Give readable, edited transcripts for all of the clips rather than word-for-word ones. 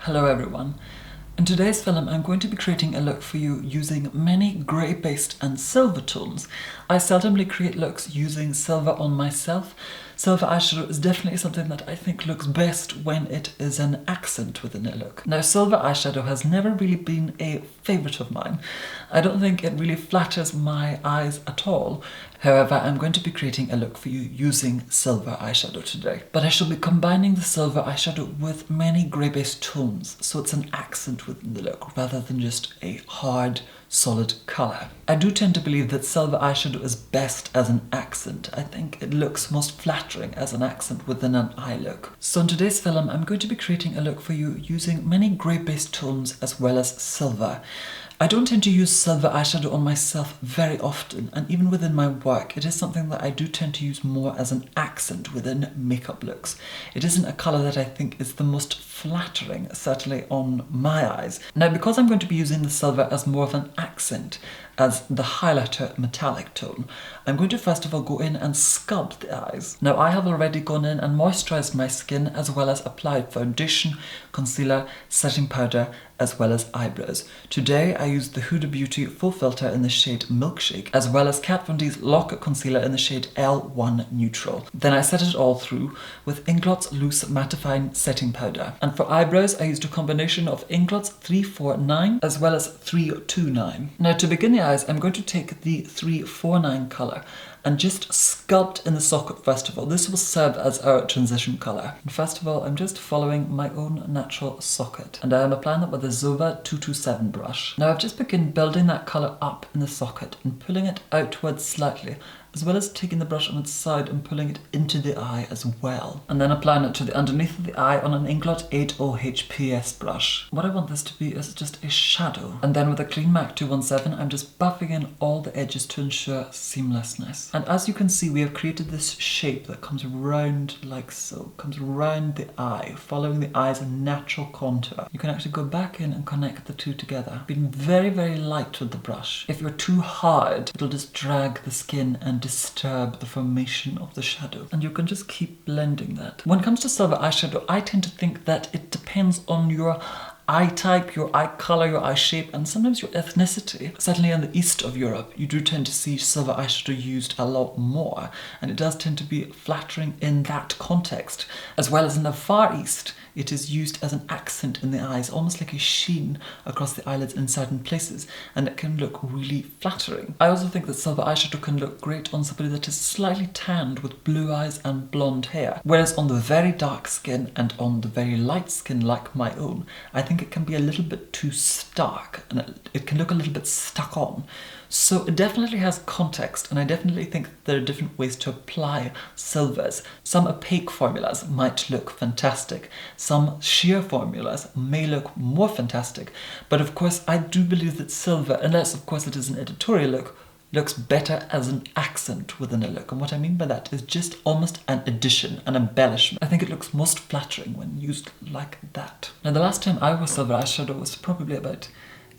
Hello everyone. In today's film I'm going to be creating a look for you using many grey based and silver tones. I seldomly create looks using silver on myself. Silver eyeshadow is definitely something that I think looks best when it is an accent within a look. Now silver eyeshadow has never really been a favourite of mine. I don't think it really flatters my eyes at all. However, I'm going to be creating a look for you using silver eyeshadow today. But I shall be combining the silver eyeshadow with many grey-based tones, so it's an accent within the look rather than just a hard, solid colour. I do tend to believe that silver eyeshadow is best as an accent. I think it looks most flattering as an accent within an eye look. So in today's film, I'm going to be creating a look for you using many grey-based tones as well as silver. I don't tend to use silver eyeshadow on myself very often, and even within my work, it is something that I do tend to use more as an accent within makeup looks. It isn't a colour that I think is the most flattering, certainly on my eyes. Now, because I'm going to be using the silver as more of an accent, as the highlighter metallic tone, I'm going to first of all go in and sculpt the eyes. Now, I have already gone in and moisturised my skin as well as applied foundation, concealer, setting powder, as well as eyebrows. Today I used the Huda Beauty Full Filter in the shade Milkshake, as well as Kat Von D's Lock Concealer in the shade L1 Neutral. Then I set it all through with Inglot's Loose Mattifying Setting Powder. And for eyebrows I used a combination of Inglot's 349 as well as 329. Now to begin the eyes I'm going to take the 349 colour and just sculpt in the socket first of all. This will serve as our transition colour. And first of all, I'm just following my own natural socket. And I am applying that with a Zova 227 brush. Now I've just begun building that colour up in the socket and pulling it outwards slightly, as well as taking the brush on its side and pulling it into the eye as well. And then applying it to the underneath of the eye on an Inglot 80HPS brush. What I want this to be is just a shadow. And then with a clean MAC 217, I'm just buffing in all the edges to ensure seamlessness. And as you can see, we have created this shape that comes round like so, comes round the eye, following the eye's natural contour. You can actually go back in and connect the two together. Being very, very light with the brush. If you're too hard, it'll just drag the skin and disturb the formation of the shadow. And you can just keep blending that. When it comes to silver eyeshadow, I tend to think that it depends on your eye type, your eye colour, your eye shape, and sometimes your ethnicity. Certainly in the east of Europe, you do tend to see silver eyeshadow used a lot more, and it does tend to be flattering in that context. As well as in the far east, it is used as an accent in the eyes, almost like a sheen across the eyelids in certain places, and it can look really flattering. I also think that silver eyeshadow can look great on somebody that is slightly tanned with blue eyes and blonde hair, whereas on the very dark skin and on the very light skin like my own, I think it can be a little bit too stark, and it can look a little bit stuck on. So it definitely has context, and I definitely think there are different ways to apply silvers. Some opaque formulas might look fantastic. Some sheer formulas may look more fantastic. But of course, I do believe that silver, unless of course it is an editorial look, looks better as an accent within a look. And what I mean by that is just almost an addition, an embellishment. I think it looks most flattering when used like that. Now, the last time I wore silver eyeshadow was probably about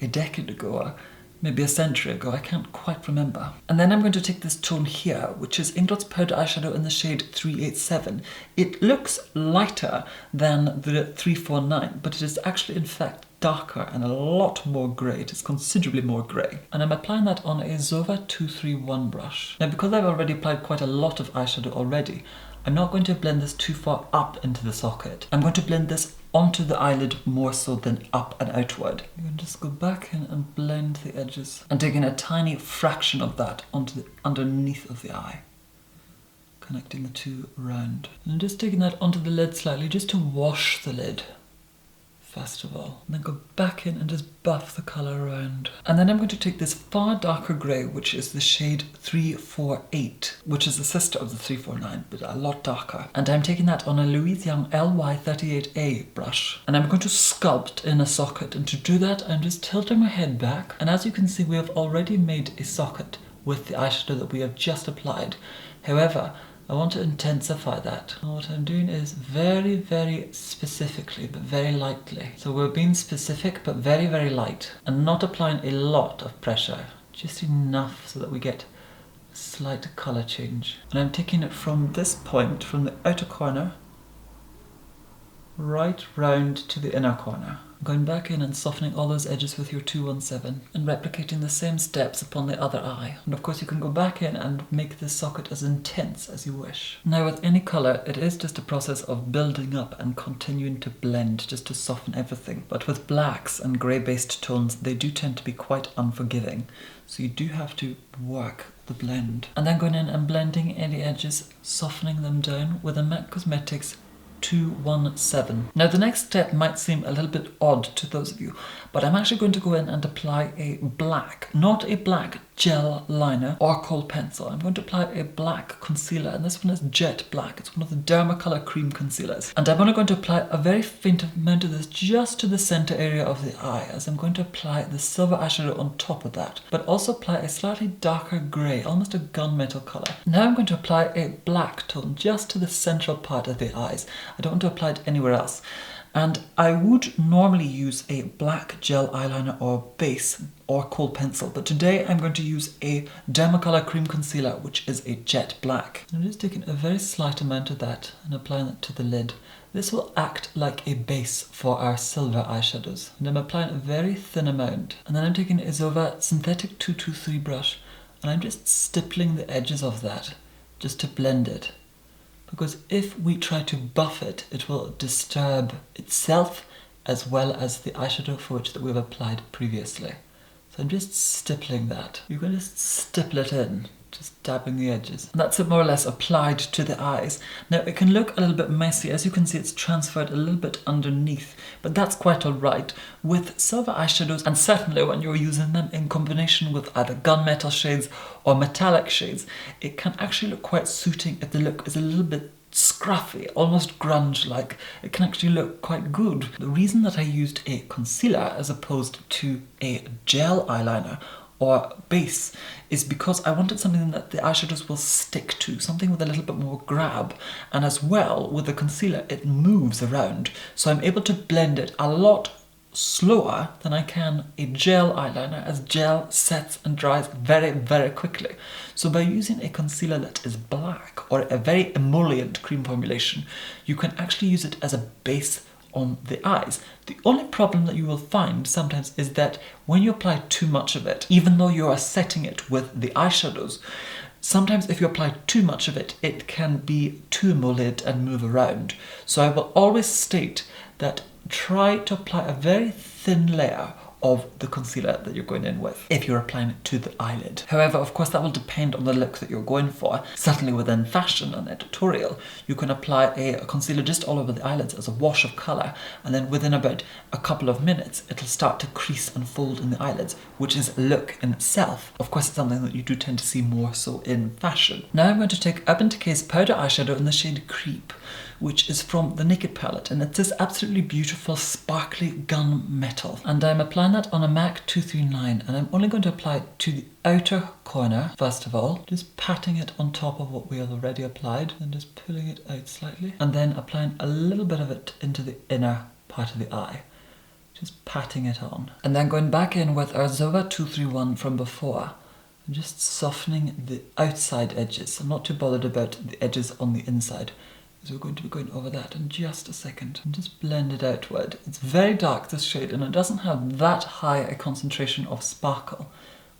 a decade ago, or maybe a century ago, I can't quite remember. And then I'm going to take this tone here, which is Inglot's Powder Eyeshadow in the shade 387. It looks lighter than the 349, but it is actually in fact darker and a lot more grey. It is considerably more grey. And I'm applying that on a Zova 231 brush. Now, because I've already applied quite a lot of eyeshadow already, I'm not going to blend this too far up into the socket. I'm going to blend this onto the eyelid more so than up and outward. You can just go back in and blend the edges and taking a tiny fraction of that onto the underneath of the eye, connecting the two round. And just taking that onto the lid slightly just to wash the lid first of all, and then go back in and just buff the colour around. And then I'm going to take this far darker grey, which is the shade 348, which is the sister of the 349, but a lot darker. And I'm taking that on a Louise Young LY38A brush. And I'm going to sculpt in a socket. And to do that, I'm just tilting my head back. And as you can see, we have already made a socket with the eyeshadow that we have just applied. However, I want to intensify that. And what I'm doing is very, very specifically, but very lightly. So we're being specific, but very, very light, and not applying a lot of pressure, just enough so that we get a slight colour change. And I'm taking it from this point, from the outer corner, right round to the inner corner. Going back in and softening all those edges with your 217 and replicating the same steps upon the other eye. And of course you can go back in and make this socket as intense as you wish. Now with any colour, it is just a process of building up and continuing to blend just to soften everything. But with blacks and grey based tones, they do tend to be quite unforgiving. So you do have to work the blend. And then going in and blending any edges, softening them down with a MAC Cosmetics 217. Now the next step might seem a little bit odd to those of you, but I'm actually going to go in and apply a black, not a black gel liner or kohl pencil. I'm going to apply a black concealer, and this one is jet black. It's one of the Dermacolor cream concealers. And I'm only going to apply a very faint amount of this just to the center area of the eye, as I'm going to apply the silver eyeshadow on top of that, but also apply a slightly darker grey, almost a gunmetal color. Now I'm going to apply a black tone just to the central part of the eyes. I don't want to apply it anywhere else. And I would normally use a black gel eyeliner or base or kohl pencil, but today I'm going to use a Dermacolor cream concealer, which is a jet black. I'm just taking a very slight amount of that and applying it to the lid. This will act like a base for our silver eyeshadows. And I'm applying a very thin amount. And then I'm taking a Zova Synthetic 223 brush, and I'm just stippling the edges of that just to blend it. Because if we try to buff it, it will disturb itself as well as the eyeshadow for which that we've applied previously. So I'm just stippling that. You can just stipple it in, just dabbing the edges. And that's it more or less applied to the eyes. Now it can look a little bit messy. As you can see, it's transferred a little bit underneath, but that's quite alright. With silver eyeshadows, and certainly when you're using them in combination with either gunmetal shades or metallic shades, it can actually look quite suiting if the look is a little bit scruffy, almost grunge-like. It can actually look quite good. The reason that I used a concealer as opposed to a gel eyeliner or base is because I wanted something that the eyeshadows will stick to, something with a little bit more grab. And as well, with the concealer, it moves around. So I'm able to blend it a lot slower than I can a gel eyeliner, as gel sets and dries very, very quickly. So by using a concealer that is black or a very emollient cream formulation, you can actually use it as a base on the eyes. The only problem that you will find sometimes is that when you apply too much of it, even though you are setting it with the eyeshadows, sometimes if you apply too much of it, it can be too emollient and move around. So I will always state that try to apply a very thin layer of the concealer that you're going in with if you're applying it to the eyelid. However, of course, that will depend on the look that you're going for. Certainly within fashion and editorial, you can apply a concealer just all over the eyelids as a wash of colour, and then within about a couple of minutes, it'll start to crease and fold in the eyelids, which is a look in itself. Of course, it's something that you do tend to see more so in fashion. Now I'm going to take Urban Decay's powder eyeshadow in the shade Creep, which is from the Naked palette, and it's this absolutely beautiful sparkly gunmetal. And I'm applying that on a MAC 239, and I'm only going to apply it to the outer corner first of all, just patting it on top of what we have already applied, and just pulling it out slightly, and then applying a little bit of it into the inner part of the eye, just patting it on. And then going back in with our Zova 231 from before, and just softening the outside edges. I'm not too bothered about the edges on the inside, so we're going to be going over that in just a second and just blend it outward. It's very dark, this shade, and it doesn't have that high a concentration of sparkle,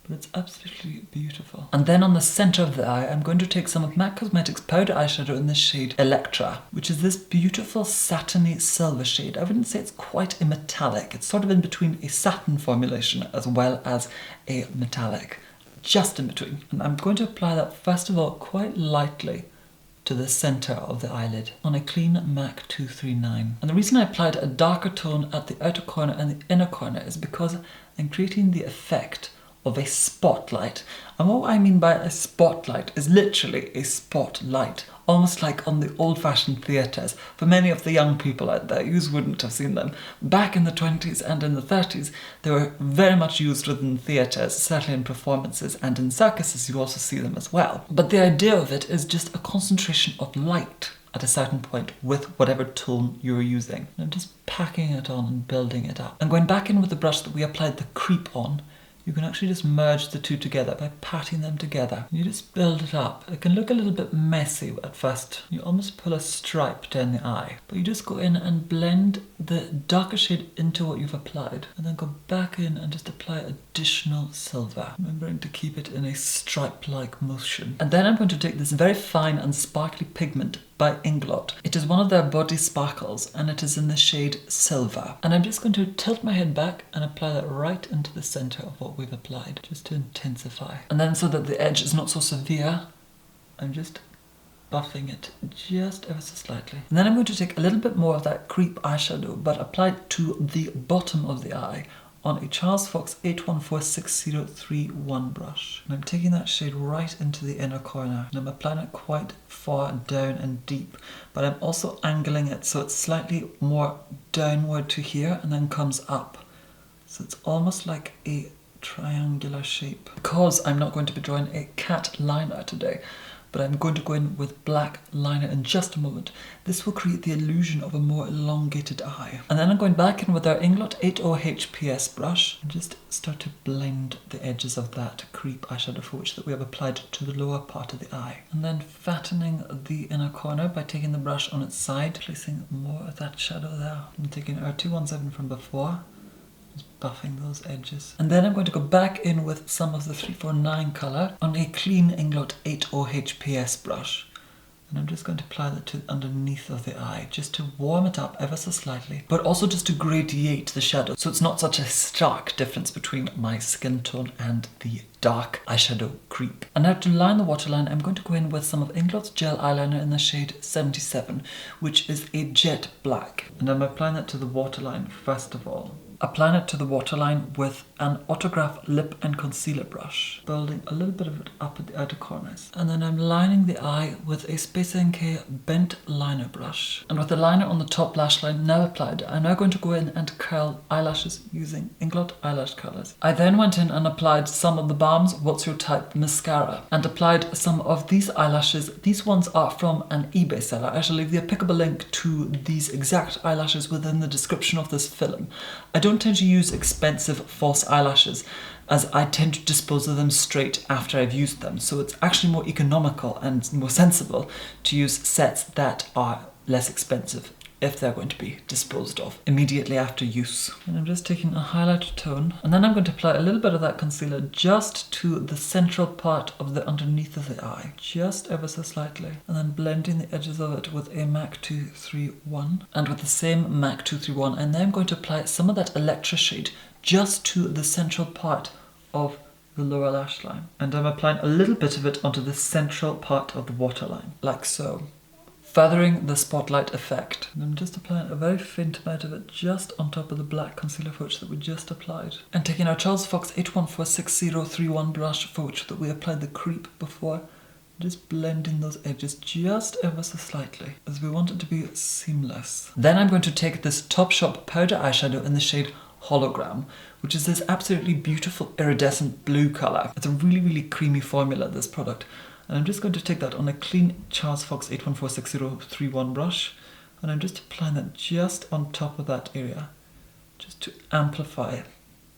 but it's absolutely beautiful. And then on the center of the eye, I'm going to take some of MAC Cosmetics powder eyeshadow in the shade Electra, which is this beautiful satiny silver shade. I wouldn't say it's quite a metallic. It's sort of in between a satin formulation as well as a metallic, just in between. And I'm going to apply that first of all quite lightly to the center of the eyelid on a clean MAC 239. And the reason I applied a darker tone at the outer corner and the inner corner is because I'm creating the effect of a spotlight. And what I mean by a spotlight is literally a spotlight, almost like on the old-fashioned theatres. For many of the young people out there, you wouldn't have seen them. Back in the 20s and in the 30s, they were very much used within theatres, certainly in performances, and in circuses you also see them as well. But the idea of it is just a concentration of light at a certain point with whatever tone you're using. And just packing it on and building it up. And going back in with the brush that we applied the Creep on, you can actually just merge the two together by patting them together. You just build it up. It can look a little bit messy at first. You almost pull a stripe down the eye, but you just go in and blend the darker shade into what you've applied, and then go back in and just apply additional silver, remembering to keep it in a stripe-like motion. And then I'm going to take this very fine and sparkly pigment by Inglot. It is one of their body sparkles, and it is in the shade Silver. And I'm just going to tilt my head back and apply that right into the center of what we've applied, just to intensify. And then so that the edge is not so severe, I'm just buffing it just ever so slightly. And then I'm going to take a little bit more of that creep eyeshadow, but apply it to the bottom of the eye on a Charles Fox 8146031 brush. And I'm taking that shade right into the inner corner, and I'm applying it quite far down and deep, but I'm also angling it so it's slightly more downward to here and then comes up. So it's almost like a triangular shape. Because I'm not going to be drawing a cat liner today, but I'm going to go in with black liner in just a moment. This will create the illusion of a more elongated eye. And then I'm going back in with our Inglot 80HPS brush and just start to blend the edges of that creep eyeshadow foliage that we have applied to the lower part of the eye. And then fattening the inner corner by taking the brush on its side, placing more of that shadow there. And taking our 217 from before, just buffing those edges. And then I'm going to go back in with some of the 349 colour on a clean Inglot 80HPS brush. And I'm just going to apply that to underneath of the eye, just to warm it up ever so slightly, but also just to gradiate the shadow, so it's not such a stark difference between my skin tone and the dark eyeshadow creep. And now to line the waterline, I'm going to go in with some of Inglot's gel eyeliner in the shade 77, which is a jet black. And I'm applying that to the waterline first of all. Applying it to the waterline with an Autograph lip and concealer brush, building a little bit of it up at the outer corners. And then I'm lining the eye with a Space NK bent liner brush. And with the liner on the top lash line now applied, I'm now going to go in and curl eyelashes using Inglot eyelash curlers. I then went in and applied some of the Balm's What's Your Type mascara and applied some of these eyelashes. These ones are from an eBay seller. I shall leave the applicable link to these exact eyelashes within the description of this film. I don't tend to use expensive false eyelashes, as I tend to dispose of them straight after I've used them, so it's actually more economical and more sensible to use sets that are less expensive if they're going to be disposed of immediately after use. And I'm just taking a highlighter tone, and then I'm going to apply a little bit of that concealer just to the central part of the underneath of the eye, just ever so slightly, and then blending the edges of it with a MAC 231. And with the same MAC 231, and then I'm going to apply some of that Electra shade just to the central part of the lower lash line. And I'm applying a little bit of it onto the central part of the waterline, like so, furthering the spotlight effect. And I'm just applying a very faint amount of it just on top of the black concealer foliage that we just applied. And taking our Charles Fox 8146031 brush foliage that we applied the creep before, just blending those edges just ever so slightly, as we want it to be seamless. Then I'm going to take this Topshop powder eyeshadow in the shade Hologram, which is this absolutely beautiful iridescent blue colour. It's a really, really creamy formula, this product. And I'm just going to take that on a clean Charles Fox 8146031 brush, and I'm just applying that just on top of that area, just to amplify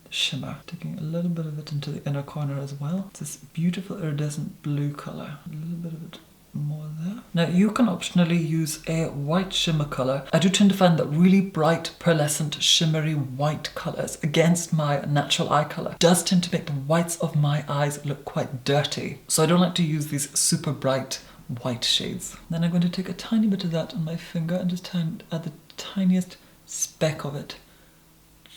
the shimmer. Taking a little bit of it into the inner corner as well. It's this beautiful iridescent blue colour. A little bit of it more there. Now you can optionally use a white shimmer colour. I do tend to find that really bright, pearlescent, shimmery white colours against my natural eye colour does tend to make the whites of my eyes look quite dirty. So I don't like to use these super bright white shades. Then I'm going to take a tiny bit of that on my finger and just add the tiniest speck of it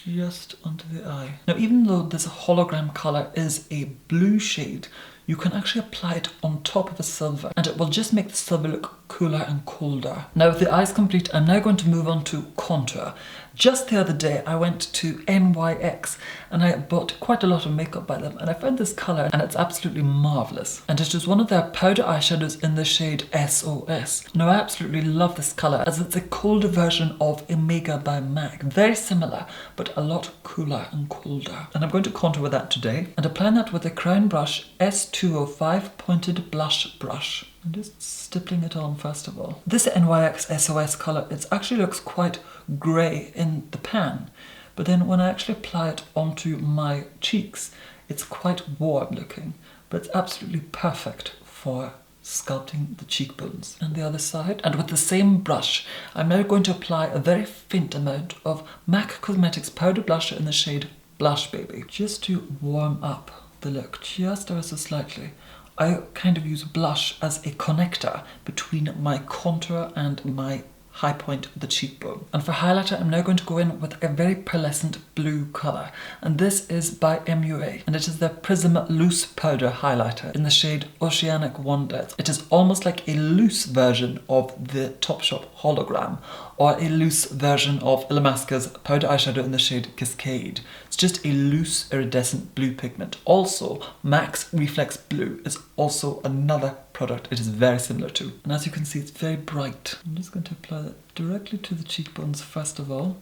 just onto the eye. Now even though this hologram colour is a blue shade, you can actually apply it on top of a silver, and it will just make the silver look cooler and colder. Now with the eyes complete, I'm now going to move on to contour. Just the other day I went to NYX and I bought quite a lot of makeup by them, and I found this colour and it's absolutely marvellous. And it is one of their powder eyeshadows in the shade SOS. Now I absolutely love this colour, as it's a colder version of Omega by MAC. Very similar, but a lot cooler and colder. And I'm going to contour with that today, and applying that with a Crown Brush S205 pointed blush brush. I'm just stippling it on first of all. This NYX SOS colour, it actually looks quite grey in the pan, but then when I actually apply it onto my cheeks, It's quite warm looking, but it's absolutely perfect for sculpting the cheekbones. And the other side. And with the same brush, I'm now going to apply a very faint amount of MAC Cosmetics powder blusher in the shade Blush Baby, just to warm up the look just ever so slightly. I kind of use blush as a connector between my contour and my high point of the cheekbone. And for highlighter, I'm now going to go in with a very pearlescent blue colour. And this is by MUA. And it is their Prism Loose Powder Highlighter in the shade Oceanic Wonders. It is almost like a loose version of the Topshop Hologram, or a loose version of Illamasqua's powder eyeshadow in the shade Cascade. It's just a loose iridescent blue pigment. Also, MAC's Reflex Blue is also another product it is very similar to. And as you can see, it's very bright. I'm just going to apply that directly to the cheekbones first of all.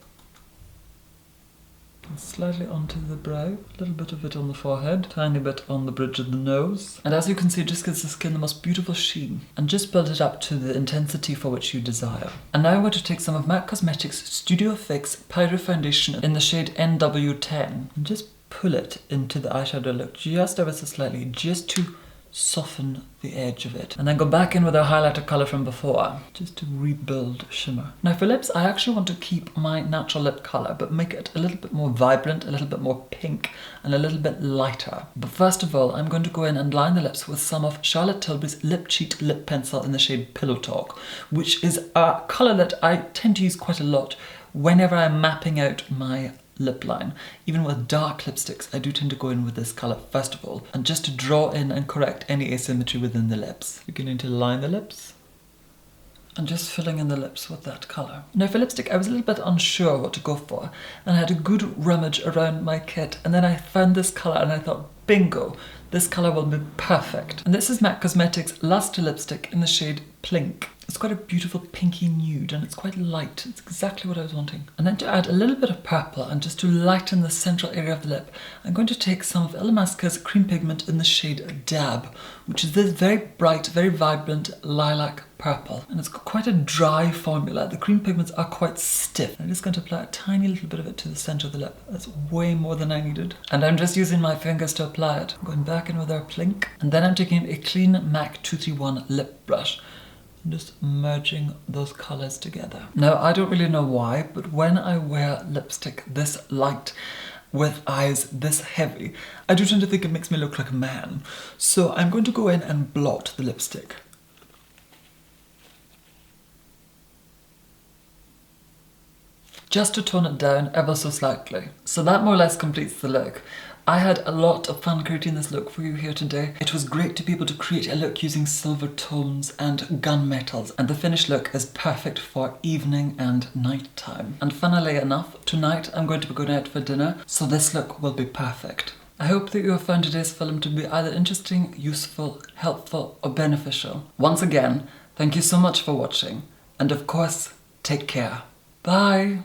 And slightly onto the brow, a little bit of it on the forehead, tiny bit on the bridge of the nose. And as you can see, it just gives the skin the most beautiful sheen. And just build it up to the intensity for which you desire. And now I'm going to take some of MAC Cosmetics Studio Fix Powder Foundation in the shade NW10 and just pull it into the eyeshadow look just ever so slightly, just to soften the edge of it. And then go back in with our highlighter colour from before, just to rebuild shimmer. Now for lips, I actually want to keep my natural lip colour, but make it a little bit more vibrant, a little bit more pink, and a little bit lighter. But first of all, I'm going to go in and line the lips with some of Charlotte Tilbury's Lip Cheat Lip Pencil in the shade Pillow Talk, which is a colour that I tend to use quite a lot whenever I'm mapping out my lip line. Even with dark lipsticks, I do tend to go in with this colour first of all, and just to draw in and correct any asymmetry within the lips. Beginning to line the lips and just filling in the lips with that colour. Now for lipstick, I was a little bit unsure what to go for, and I had a good rummage around my kit, and then I found this colour and I thought, bingo, this colour will be perfect. And this is MAC Cosmetics Luster Lipstick in the shade Plink. It's quite a beautiful pinky nude and it's quite light. It's exactly what I was wanting. And then to add a little bit of purple and just to lighten the central area of the lip, I'm going to take some of Illamasqua's cream pigment in the shade Dab, which is this very bright, very vibrant lilac purple. And it's got quite a dry formula. The cream pigments are quite stiff. I'm just going to apply a tiny little bit of it to the center of the lip. That's way more than I needed. And I'm just using my fingers to apply it. I'm going back in with our Plink. And then I'm taking a clean MAC 231 lip brush. Just merging those colours together. Now, I don't really know why, but when I wear lipstick this light with eyes this heavy, I do tend to think it makes me look like a man. So I'm going to go in and blot the lipstick. Just to tone it down ever so slightly. So that more or less completes the look. I had a lot of fun creating this look for you here today. It was great to be able to create a look using silver tones and gunmetals, and the finished look is perfect for evening and night time. And funnily enough, tonight I'm going to be going out for dinner, so this look will be perfect. I hope that you have found today's film to be either interesting, useful, helpful, or beneficial. Once again, thank you so much for watching, and of course, take care. Bye!